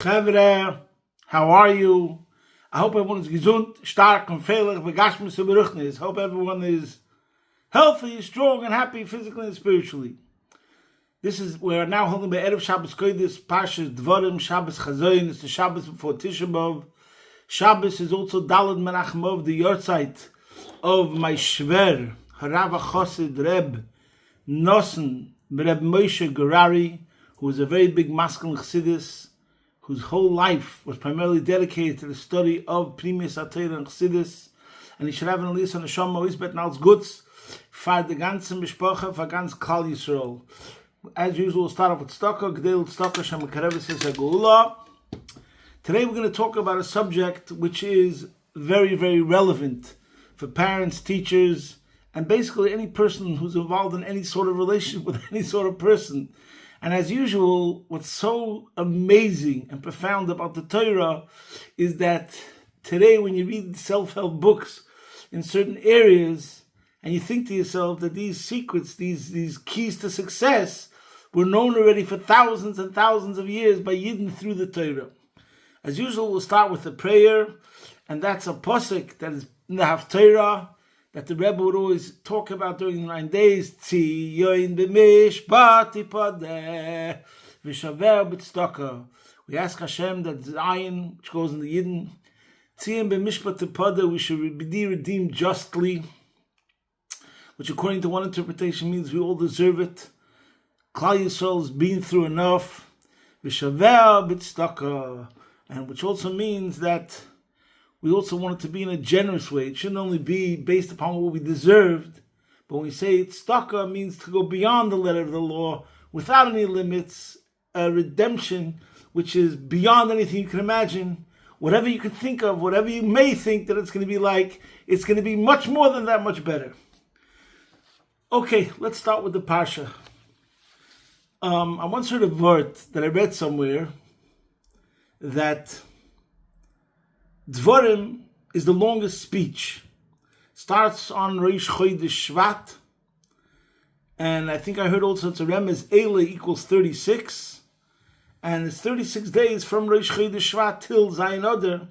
Chavre, how are you? I hope everyone is gesund, stark, and feilig, begashmis and beruchnis. Hope everyone is healthy, strong, and happy physically and spiritually. We are now holding by Erev Shabbos Kodesh, Parshas Devarim, Shabbos Chazoyin. It's the Shabbos before Tisha B'Av. Shabbos is also Daled Menachemov, the yahrzeit of my Shver, Harav Chosid Reb Nosson, Reb Moshe Gerari, who was a very big masculine chassidus, whose whole life was primarily dedicated to the study of Primis HaTorah and Chassidus, and he should have an Aliyas on the Shama, Isbet Nals Guts, for the ganze Mishpacha, for ganz Klal Yisrael. As usual, we'll start off with Tzedakah, Gdel Tzedakah, Shem HaKarevis HaGeula. Today we're going to talk about a subject which is very, very relevant for parents, teachers, and basically any person who's involved in any sort of relationship with any sort of person. And as usual, what's so amazing and profound about the Torah is that today when you read self-help books in certain areas and you think to yourself that these secrets, these keys to success were known already for thousands and thousands of years by Yidden through the Torah. As usual, we'll start with a prayer, and that's a posuk that is in the Haftarah that the Rebbe would always talk about during the 9 days. Tziyon b'mishpat yipadeh v'shaver b'tzedakah. We ask Hashem that Zion, which goes in the Yidden, Tziyon b'mishpat yipadeh, we should be redeemed justly, which according to one interpretation means we all deserve it. Klal Yisrael has been through enough. V'shaver b'tzedakah, and which also means that we also want it to be in a generous way. It shouldn't only be based upon what we deserved, but when we say tzedakah, means to go beyond the letter of the law, without any limits, a redemption which is beyond anything you can imagine. Whatever you can think of, whatever you may think that it's going to be like, it's going to be much more than that, much better. Okay, let's start with the Parsha. I once heard a word that I read somewhere that Devarim is the longest speech. Starts on Rosh Chodesh Shvat, and I think I heard also it's a remez Eile equals 36, and it's 36 days from Rosh Chodesh Shvat till Zayin Adar.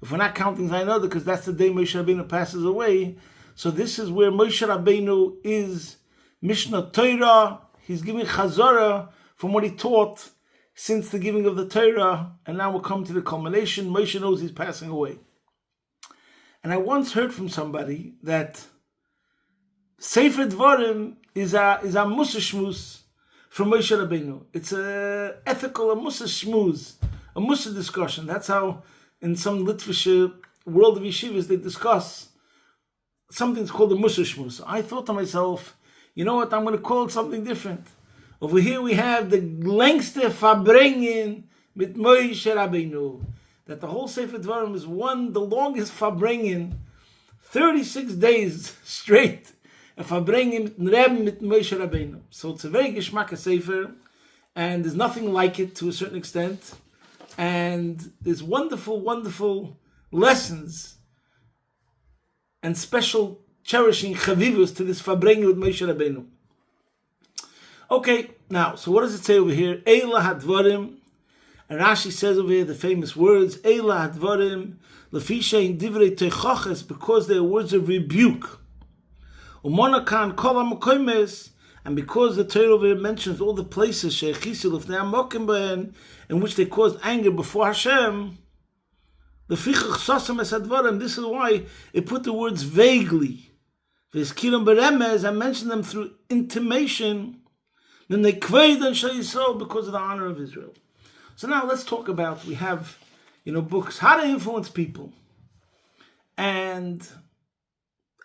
If we're not counting Zayin Adar, because that's the day Moshe Rabbeinu passes away. So this is where Moshe Rabbeinu is Mishnah Torah. He's giving Chazorah from what he taught since the giving of the Torah, and now we'll come to the culmination. Moshe knows he's passing away. And I once heard from somebody that Sefer Devarim is a Mussar Shmuz from Moshe Rabbeinu. It's a ethical, a Mussar Shmuz, a Mussar discussion. That's how in some Litvish world of yeshivas they discuss something's called a Mussar Shmuz. I thought to myself, you know what, I'm going to call it something different. Over here we have the längste Verbringen mit Moshe Rabbeinu. That the whole Sefer Devarim is the longest Verbringen, 36 days straight, a Verbringen mit Moshe Rabbeinu. So it's a very geschmack Sefer, and there's nothing like it to a certain extent. And there's wonderful, wonderful lessons and special cherishing chavivus to this Verbringen with Moshe Rabbeinu. Okay, now, so what does it say over here? Eila hadvarim, and Rashi says over here the famous words, Eila hadvarim, lefisha in divrei teichaches, because they are words of rebuke. Umonakan kol hamakoymes, and because the Torah over here mentions all the places shechisil lefnei hamokim behen, in which they caused anger before Hashem, lefichach sasam es hadvarim, this is why it put the words vaguely. V'eskiram beremez, and mentioned them through intimation, then they kveidan shel Yisrael, because of the honor of Israel. So now let's talk about, we have, books, how to influence people. And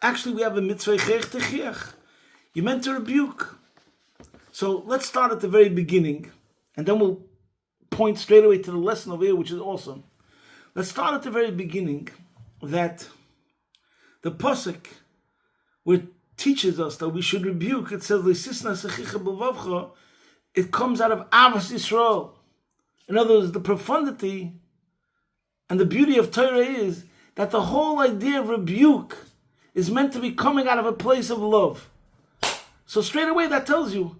actually we have a mitzvah chech techiach. You're meant to rebuke. So let's start at the very beginning, and then we'll point straight away to the lesson over here, which is awesome. Let's start at the very beginning, that the posuk, where teaches us that we should rebuke, it says, it comes out of Avos Yisrael. In other words, the profundity and the beauty of Torah is that the whole idea of rebuke is meant to be coming out of a place of love. So straight away that tells you,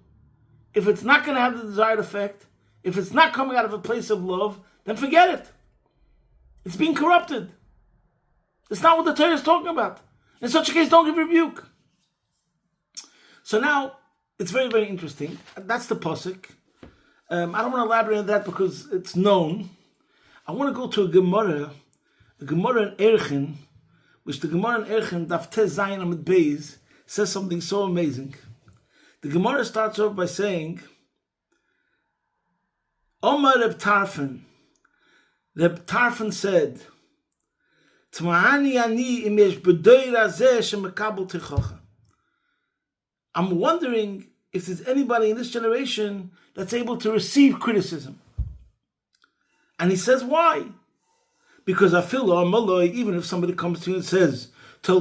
if it's not going to have the desired effect, if it's not coming out of a place of love, then forget it. It's being corrupted. It's not what the Torah is talking about. In such a case, don't give rebuke. So now, it's very, very interesting. That's the pasuk. I don't want to elaborate on that because it's known. I want to go to a Gemara in Erchin, which the Gemara in Erchin, Daf Tez Zayin Amud Beis, says something so amazing. The Gemara starts off by saying, Omar Reb Tarfon. Reb Tarfon said, I'm wondering if there's anybody in this generation that's able to receive criticism. And he says, why? Because even if somebody comes to you and says, get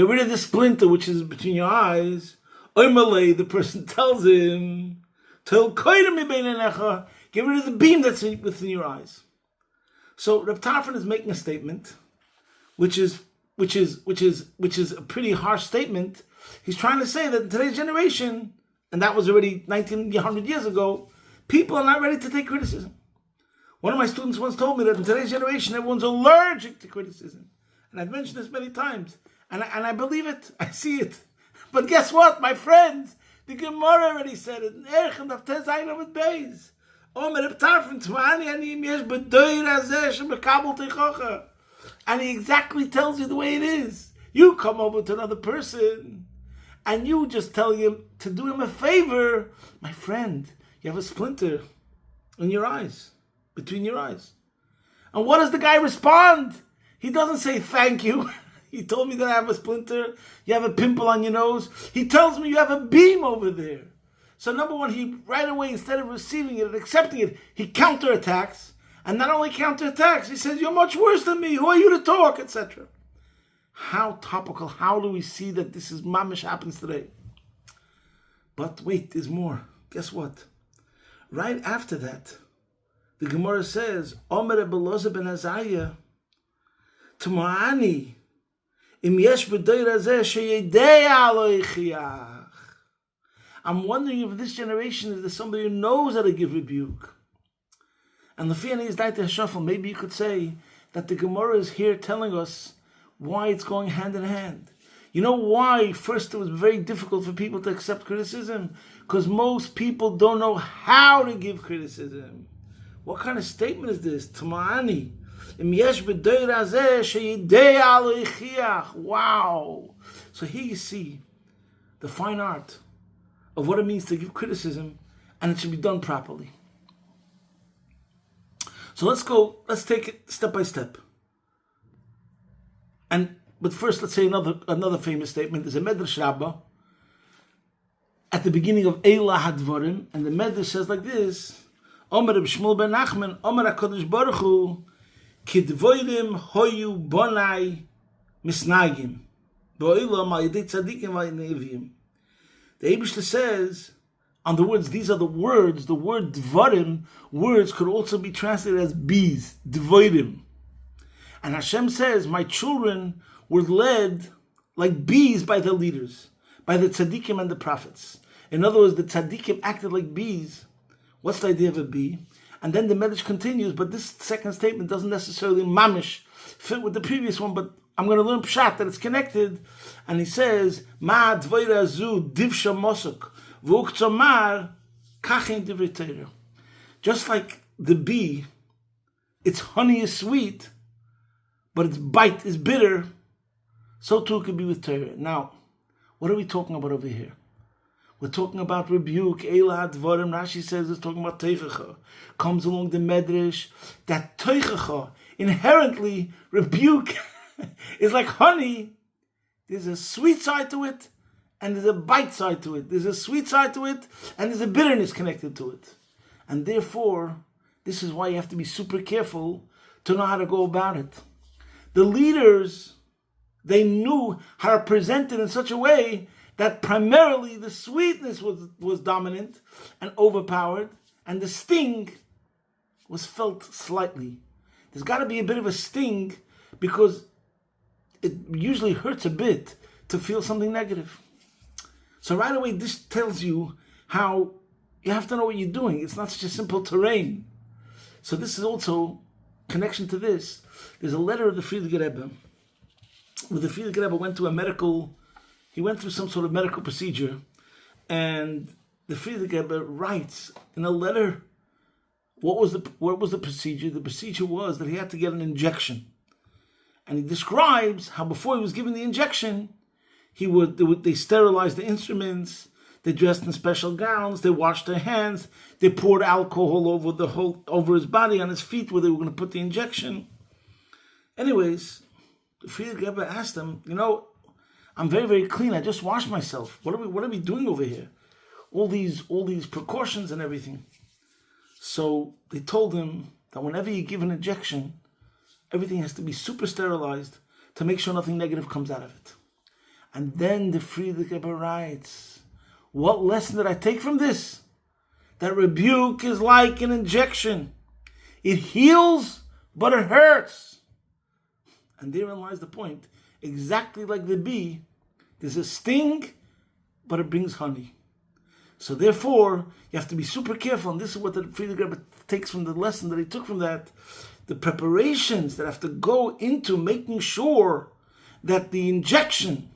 rid of the splinter which is between your eyes, the person tells him, get rid of the beam that's within your eyes. So Reb Tarfon is making a statement, which is a pretty harsh statement. He's trying to say that in today's generation, and that was already 100 years ago, people are not ready to take criticism. One of my students once told me that in today's generation, everyone's allergic to criticism. And I've mentioned this many times. And I believe it. I see it. But guess what, my friends? The Gemara already said it. And he exactly tells you the way it is. You come over to another person and you just tell him to do him a favor. My friend, you have a splinter in your eyes, between your eyes. And what does the guy respond? He doesn't say thank you. He told me that I have a splinter. You have a pimple on your nose. He tells me you have a beam over there. So number one, he right away, instead of receiving it and accepting it, he counterattacks. And not only counterattacks, he says, you're much worse than me. Who are you to talk, etc. How topical. How do we see that this is mamish happens today? But wait, there's more. Guess what? Right after that, the Gemara says, Omer Beloza ben Azariah, T'ma'ani, im yesh b'doir hazeh sheyedei aloi chiach. I'm wondering if this generation is there somebody who knows how to give rebuke. And the Lefiani is Daita Hashafel. Maybe you could say that the Gemara is here telling us why it's going hand in hand. You know why? First, it was very difficult for people to accept criticism because most people don't know how to give criticism. What kind of statement is this? T'ma'ani. Wow. So here you see the fine art of what it means to give criticism, and it should be done properly. So let's take it step by step. But first, let's say another famous statement. There's a Medrash Rabbi at the beginning of Eila Hadvarim, and the Medrash says like this: Omer Reb Shmuel ben Nachman, Omer HaKadosh Baruch Hu, Kidvoirim hoyu bonai misnagim, bo'olam al yedei tzadikim v'neviim. The Eibishter says, on the words, these are the words, the word Devarim, words could also be translated as bees, Devarim. And Hashem says, my children were led like bees by their leaders, by the tzaddikim and the prophets. In other words, the tzaddikim acted like bees. What's the idea of a bee? And then the Medrash continues, but this second statement doesn't necessarily mamish fit with the previous one, but I'm going to learn pshat that it's connected. And he says, Ma dvoira zu divsha mosuk v'uktzomar kachin divrei Torah. Just like the bee, its honey is sweet, but its bite is bitter, so too it could be with Torah. Now, what are we talking about over here? We're talking about rebuke, Eila Dvarim. Rashi says it's talking about Teichacha. Comes along the Medrash that Teichacha, inherently, rebuke is like honey. There's a sweet side to it, and there's a bite side to it. There's a sweet side to it, and there's a bitterness connected to it. And therefore, this is why you have to be super careful to know how to go about it. The leaders, they knew how to present it in such a way that primarily the sweetness was dominant and overpowered, and the sting was felt slightly. There's got to be a bit of a sting because it usually hurts a bit to feel something negative. So right away, this tells you how you have to know what you're doing. It's not such a simple terrain. So this is also connection to this. There's a letter of the Frierdiker Rebbe, where the Frierdiker Rebbe went to he went through some sort of medical procedure, and the Frierdiker Rebbe writes in a letter, what was the procedure? The procedure was that he had to get an injection. And he describes how before he was given the injection, they sterilized the instruments, they dressed in special gowns, they washed their hands, they poured alcohol over his body, on his feet, where they were going to put the injection. Anyways, the Frierdiker Rebbe asked him, I'm very, very clean. I just washed myself. What are we doing over here? All these precautions and everything. So they told him that whenever you give an injection, everything has to be super sterilized to make sure nothing negative comes out of it. And then the Frierdiker Rebbe writes, what lesson did I take from this? That rebuke is like an injection. It heals, but it hurts. And therein lies the point. Exactly like the bee, there's a sting, but it brings honey. So therefore, you have to be super careful, and this is what the Frierdiker Rebbe takes from the lesson that he took from that. The preparations that have to go into making sure that the injection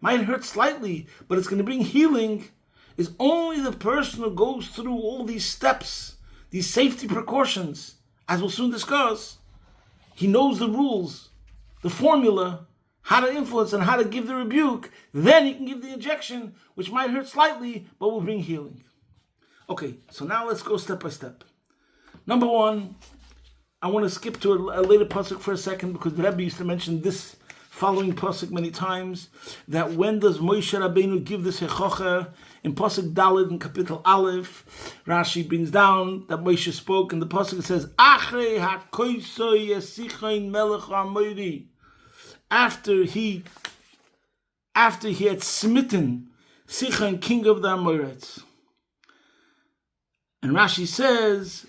might hurt slightly, but it's going to bring healing, is only the person who goes through all these steps, these safety precautions, as we'll soon discuss. He knows the rules, the formula, how to influence and how to give the rebuke. Then he can give the injection, which might hurt slightly, but will bring healing. Okay, so now let's go step by step. Number one, I want to skip to a later pasuk for a second, because the Rebbe used to mention this following pasuk many times, that when does Moshe Rabbeinu give this hechocha? In pasuk Dalet in Kapitel Aleph, Rashi brings down that Moshe spoke, and the pasuk says, Achrei hakoisoi yesichain melech ha'amori. After he had smitten Sichon, king of the Amorites. And Rashi says,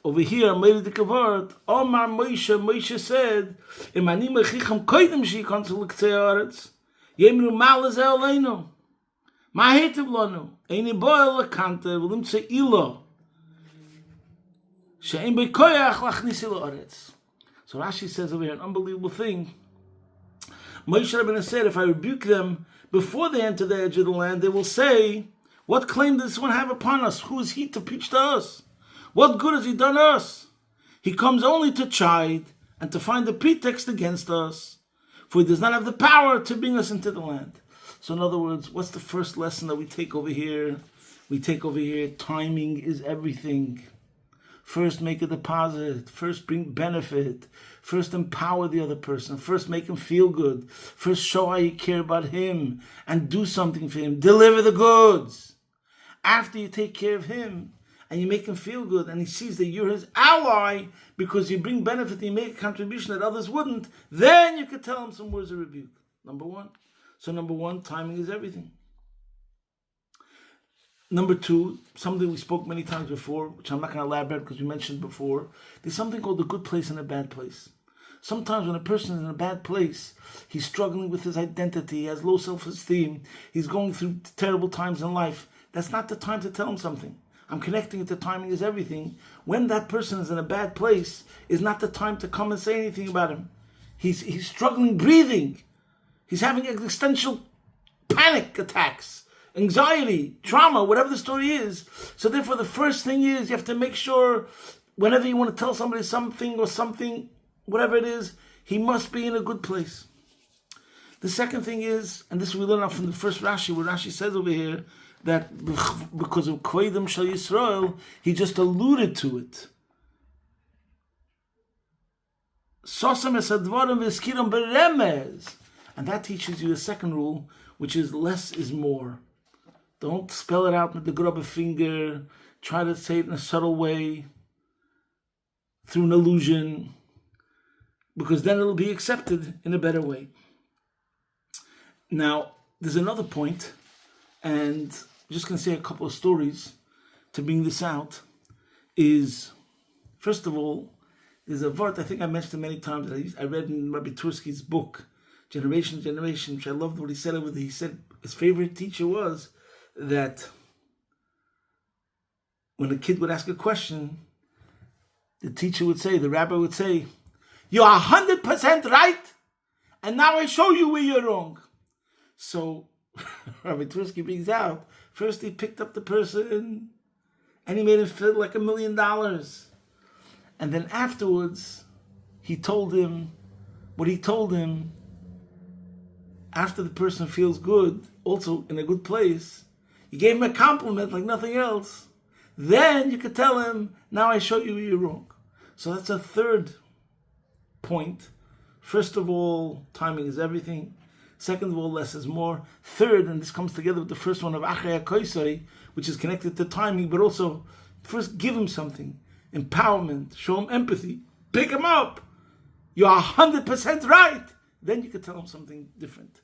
over here, Omar Moshe said, Im ani mechicham koidem sheikon zu l'ktzei haaretz, yemru mal ez eleinu. Ma hetev lanu, eini boel lekante, v'limtze ilo, she'en bekoyach lachnisi l'oretz. So Rashi says over here, an unbelievable thing. Moshe Rabbeinu said, if I rebuke them before they enter the edge of the land, they will say, what claim does this one have upon us? Who is he to preach to us? What good has he done us? He comes only to chide and to find a pretext against us, for he does not have the power to bring us into the land. So in other words, what's the first lesson that we take over here? We take over here, timing is everything. First make a deposit, first bring benefit, first empower the other person, first make him feel good, first show how you care about him and do something for him, deliver the goods. After you take care of him and you make him feel good and he sees that you're his ally because you bring benefit and you make a contribution that others wouldn't, then you could tell him some words of rebuke. Number one. So number one, timing is everything. Number two, something we spoke many times before, which I'm not going to elaborate because we mentioned before, there's something called a good place and a bad place. Sometimes when a person is in a bad place, he's struggling with his identity, he has low self-esteem, he's going through terrible times in life. That's not the time to tell him something. I'm connecting it to timing is everything. When that person is in a bad place, is not the time to come and say anything about him. He's struggling breathing. He's having existential panic attacks, anxiety, trauma, whatever the story is. So therefore, the first thing is you have to make sure whenever you want to tell somebody something or something, whatever it is, he must be in a good place. The second thing is, and this we learn out from the first Rashi, where Rashi says over here, that because of Koidem Shal Yisrael, he just alluded to it. Sosam es advarim v'eskiram beremez. And that teaches you a second rule, which is less is more. Don't spell it out with the grubber finger. Try to say it in a subtle way, through an allusion, because then it'll be accepted in a better way. Now, there's another point, and I'm just going to say a couple of stories to bring this out, is, first of all, there's a word I think I mentioned many times. I read in Rabbi Tursky's book, Generation, which I loved what he said over there. He said his favorite teacher was that when a kid would ask a question, the teacher would say, the rabbi would say, you're 100% right, and now I show you where you're wrong. So Rabbi Tversky brings out, first he picked up the person and he made him feel like $1 million. And then afterwards, he told him what he told him. After the person feels good, also in a good place, you gave him a compliment like nothing else. Then you could tell him, now I show you where you're wrong. So that's a third point. First of all, timing is everything. Second of all, less is more. Third, and this comes together with the first one of Achrei HaKoisei, which is connected to timing, but also first give him something. Empowerment, show him empathy, pick him up. You're 100% right. Then you could tell him something different.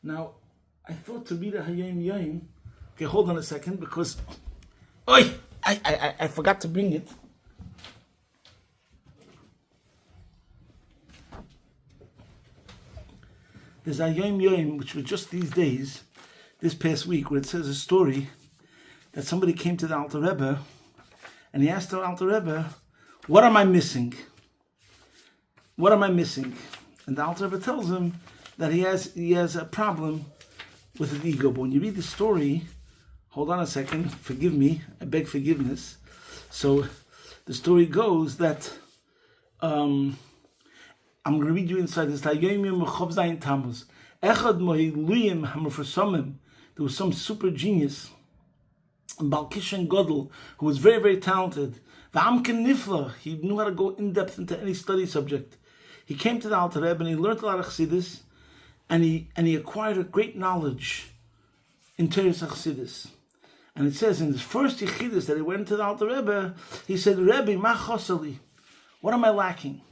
Now, I thought to read a Hayom Yom. Okay, hold on a second, because I forgot to bring it. There's a Yom Yom, which was just these days, this past week, where it says a story that somebody came to the Alter Rebbe and he asked the Alter Rebbe, what am I missing? What am I missing? And the Alter Rebbe tells him that he has a problem with his ego. But when you read the story, hold on a second, forgive me, I beg forgiveness. So the story goes that I'm going to read you inside this. There was some super genius, Balkishan Godel, who was very, very talented. He knew how to go in depth into any study subject. He came to the Alter Rebbe and he learned a lot of Chassidus, and he acquired a great knowledge in Teres Chassidus. And it says in his first Yechidus that he went to the Alter Rebbe, he said, Rebbe, ma choseli, what am I lacking?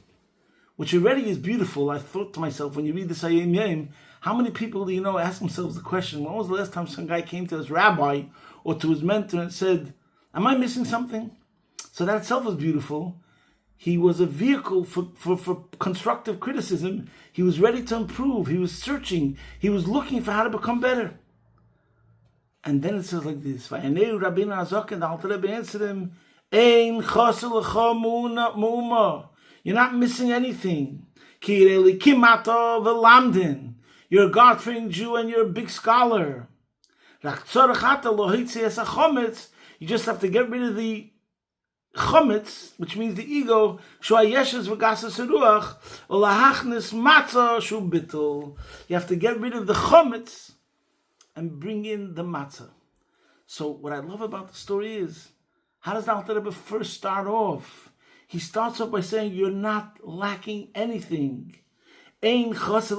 Which already is beautiful. I thought to myself, when you read this Hayom Yom, how many people do you know ask themselves the question, when was the last time some guy came to his rabbi or to his mentor and said, am I missing something? So that itself is beautiful. He was a vehicle for constructive criticism. He was ready to improve. He was searching. He was looking for how to become better. And then it says like this, V'yaneu Rabbeinu Azok, and the Alter Rebbe answered him, Ein chosel lecha mu'uma. You're not missing anything. You're a God-fearing Jew and you're a big scholar. You just have to get rid of the chometz, which means the ego. You have to get rid of the chometz and bring in the matzah. So what I love about the story is, how does the Alter Rebbe first start off? He starts off by saying, you're not lacking anything. First, he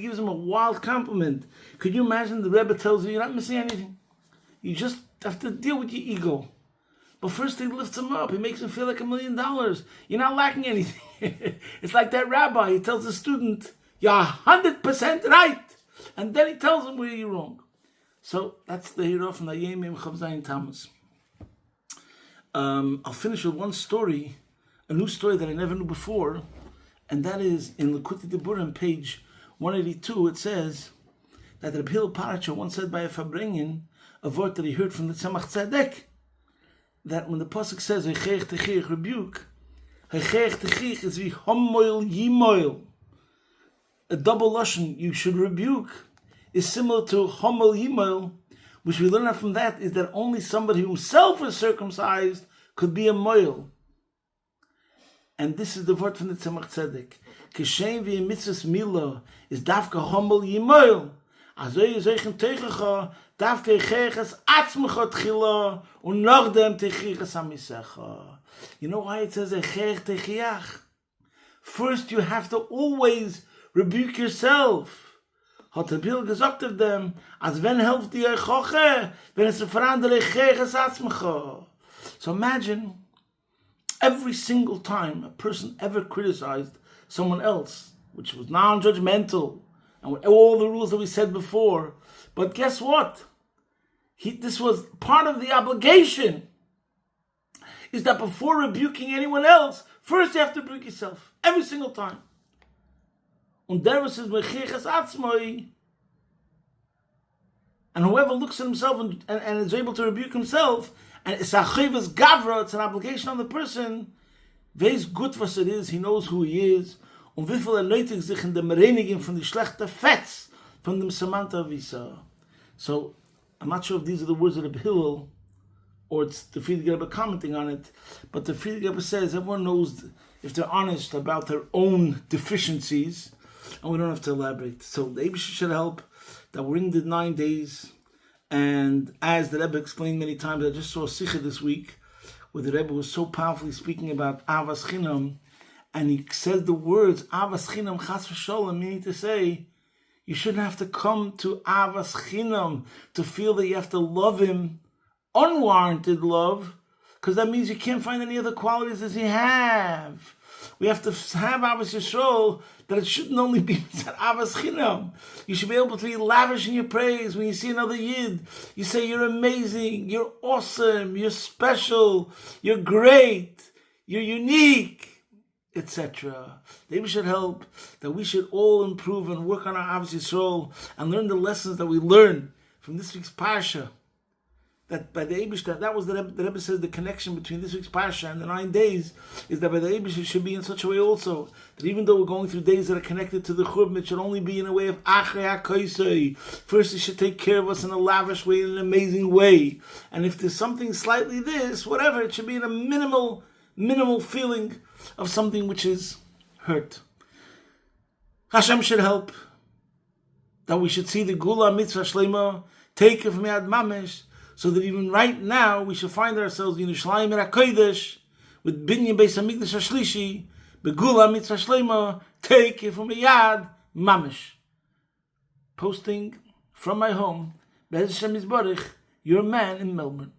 gives him a wild compliment. Could you imagine the Rebbe tells you, you're not missing anything. You just have to deal with your ego. But first he lifts him up. He makes him feel like $1 million. You're not lacking anything. It's like that rabbi. He tells the student, you're 100% right. And then he tells him where you're wrong. So that's the hero from the Hayom Yom Chav Zayin Tammuz. I'll finish with one story, a new story that I never knew before, and that is in Likutei Devarim, page 182. It says that Rabbi Hillel Paracha once said by a Fabrengen, a word that he heard from the Tzemach Tzedek, that when the pasuk says Heichech Techich Rebuke, Heichech Techich is vi Homoil Yimoil. A double lashon, you should rebuke, is similar to Homoil Yimoil, which we learn from that is that only somebody who himself is circumcised could be a moil. And this is the word from the Tzemach Tzedek. Kishem v'im mitzvahs mila is dafka homel yimoil. Azoy yizaychem teichecha dafka yicheches atzmecha tchila unochdem teicheches amisecha. You know why it says echech teichiach? First you have to always rebuke yourself. Hat der Bil gesagt auf dem, als wenn helft die euch hoche, wenn es verandere cheches atzmecha. So imagine, every single time a person ever criticized someone else, which was non-judgmental, and with all the rules that we said before, but guess what? This was part of the obligation, is that before rebuking anyone else, first you have to rebuke yourself, every single time. Und der was is mechiches atzmoi. And whoever looks at himself and is able to rebuke himself, And it's a chayvas gavra, it's an obligation on the person. Wees gut was it is, he knows who he is. Und wie viel nötig sich in dem Reinigen von die schlechte Fetz von dem Samantha Visa. So, I'm not sure if these are the words of the Hillel, or it's the Friedrich Rebbe commenting on it, but the Friedrich Rebbe says everyone knows if they're honest about their own deficiencies, and we don't have to elaborate. So the Rebbe should help that we're in the 9 days, and as the Rebbe explained many times, I just saw a Sikha this week, where the Rebbe was so powerfully speaking about Avas Chinam, and he says the words, Avas Chinam Chas v'Sholem, meaning to say, you shouldn't have to come to Avas Chinam to feel that you have to love him, unwarranted love, because that means you can't find any other qualities as you have. We have to have Avas Yisrael, that it shouldn't only be Avas Chinam. You should be able to be lavish in your praise. When you see another Yid, you say, you're amazing, you're awesome, you're special, you're great, you're unique, etc. They should help that we should all improve and work on our Avos Yisrael and learn the lessons that we learned from this week's Parsha. That by the Eibishter, that was the Rebbe says the connection between this week's Parsha and the 9 days is that by the Eibishter it should be in such a way also that even though we're going through days that are connected to the Churban, it should only be in a way of Achrei HaKoisei. First, He should take care of us in a lavish way, in an amazing way. And if there's something slightly this, whatever, it should be in a minimal feeling of something which is hurt. Hashem should help that we should see the Gula Mitzvah Shlema take it from Yad Mamesh, so that even right now we should find ourselves in Yerushalayim and Kodesh with Binyan Beis Hamikdash Hashlishi, Begula Mitzvah Shlema, take it from Yad Mamesh. Posting from my home, Be'ez Hashem Yisborich, your man in Melbourne.